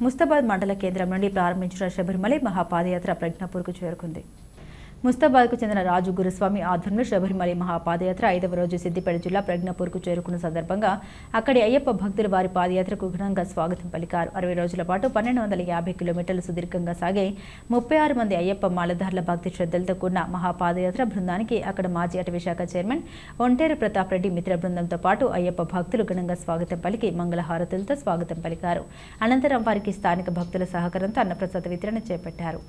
ముస్తాబాద్ మండల కేంద్రం నుండి ప్రారంభించిన శబరిమల మహాపాదయాత్ర ప్రజ్ఞాపూర్కు చేరుకుంది. ముస్తాబాద్కు చెందిన రాజు గురుస్వామి ఆధ్వర్యంలో శబరిమల మహాపాదయాత్ర 5వ రోజు సిద్దిపేట జిల్లా ప్రజ్ఞాపూర్కు చేరుకున్న సందర్భంగా అక్కడి అయ్యప్ప భక్తులు వారి పాదయాత్రకు ఘనంగా స్వాగతం పలికారు. 60 రోజుల పాటు 1250 కిలోమీటర్లు సుదీర్ఘంగా సాగే 36 మంది అయ్యప్ప మాలధారుల భక్తి శ్రద్ధలతో కూడిన మహాపాదయాత్ర బృందానికి అక్కడ మాజీ అటవీశాఖ చైర్మన్ ఒంటేరు ప్రతాప్ రెడ్డి మిత్ర బృందంతో పాటు అయ్యప్ప భక్తులు ఘనంగా స్వాగతం పలికి మంగళహారతులతో స్వాగతం పలికారు. అనంతరం వారికి స్థానిక భక్తుల సహకారంతో అన్నప్రసాద వితరణ చేపట్టారు.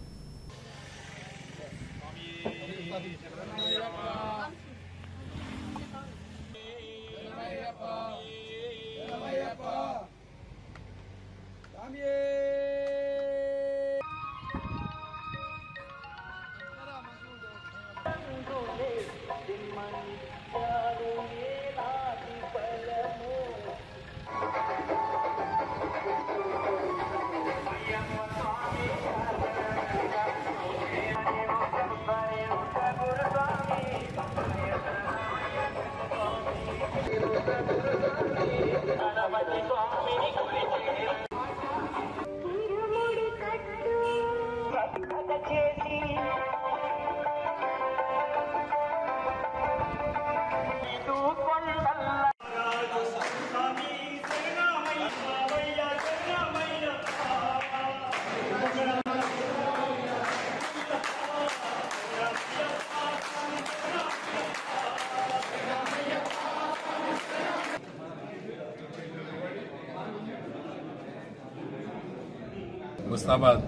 ముస్తాబాద్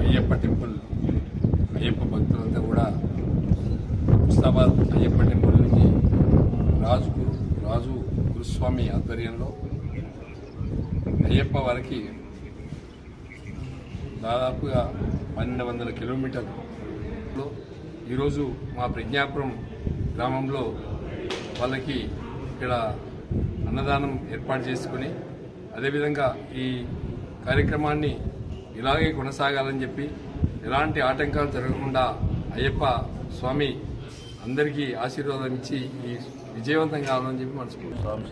అయ్యప్ప టెంపుల్ అయ్యప్ప భక్తులంతా కూడా ముస్తాబాద్ అయ్యప్ప టెంపుల్ నుంచి రాజు గురుస్వామి ఆధ్వర్యంలో అయ్యప్ప వారికి దాదాపుగా 1200 కిలోమీటర్లు ఈరోజు మా ప్రజ్ఞాపురం గ్రామంలో వాళ్ళకి ఇక్కడ అన్నదానం ఏర్పాటు చేసుకుని అదేవిధంగా ఈ కార్యక్రమాన్ని ఇలాగే కొనసాగాలని చెప్పి ఎలాంటి ఆటంకాలు జరగకుండా అయ్యప్ప స్వామి అందరికీ ఆశీర్వాదం ఇచ్చి ఈ విజయవంతం కావాలని చెప్పి మనసుకుంటున్నాం.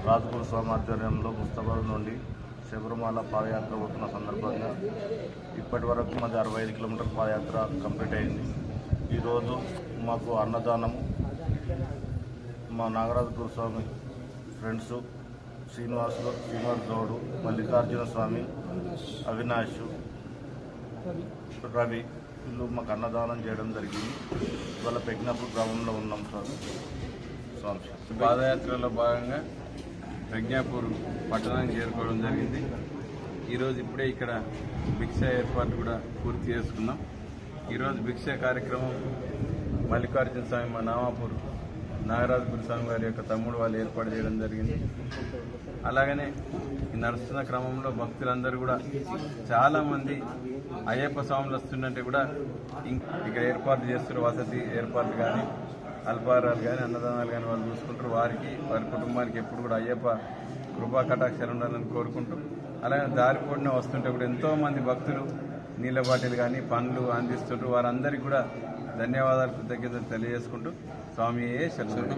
రాజుగురు స్వామి ఆధ్వర్యంలో ముస్తాబాద్ నుండి శబరిమల పాదయాత్ర పోతున్న సందర్భంగా ఇప్పటి వరకు మాది 65 కిలోమీటర్ల పాదయాత్ర కంప్లీట్ అయింది. ఈరోజు మాకు అన్నదానము మా నాగరాజు గురుస్వామి ఫ్రెండ్స్ శ్రీనివాస్ గౌడు, మల్లికార్జున స్వామి, అవినాష్, రవి వీళ్ళు మాకు అన్నదానం చేయడం జరిగింది. ఇవాళ ప్రజ్ఞాపూర్ గ్రామంలో ఉన్నాం సార్. స్వామి పాదయాత్రలో భాగంగా ప్రజ్ఞాపూర్ పట్టణానికి చేరుకోవడం జరిగింది. ఈరోజు ఇప్పుడే ఇక్కడ భిక్ష ఏర్పాటు కూడా పూర్తి చేసుకున్నాం. ఈరోజు భిక్ష కార్యక్రమం మల్లికార్జున స్వామి మా నామాపూర్ నాగరాజు గురుస్వామి గారి యొక్క తమ్ముడు వాళ్ళు ఏర్పాటు చేయడం జరిగింది. అలాగనే నడుస్తున్న క్రమంలో భక్తులందరూ కూడా చాలామంది అయ్యప్ప స్వాములు వస్తుందంటే కూడా ఇక్కడ ఏర్పాటు చేస్తున్న వసతి ఏర్పాట్లు కానీ అల్పాహారాలు కానీ అన్నదానాలు కానీ వాళ్ళు చూసుకుంటారు. వారికి వారి కుటుంబానికి ఎప్పుడు కూడా అయ్యప్ప కృపా కటాక్షాలు ఉండాలని కోరుకుంటూ అలాగే దారి పొడిన వస్తుంటే కూడా ఎంతోమంది భక్తులు నీళ్ళ బాటిల్ కానీ పండ్లు అందిస్తుంటారు. వారందరికీ కూడా ధన్యవాదాలు కృతజ్ఞతలు తెలియజేసుకుంటూ స్వామియే శరణం.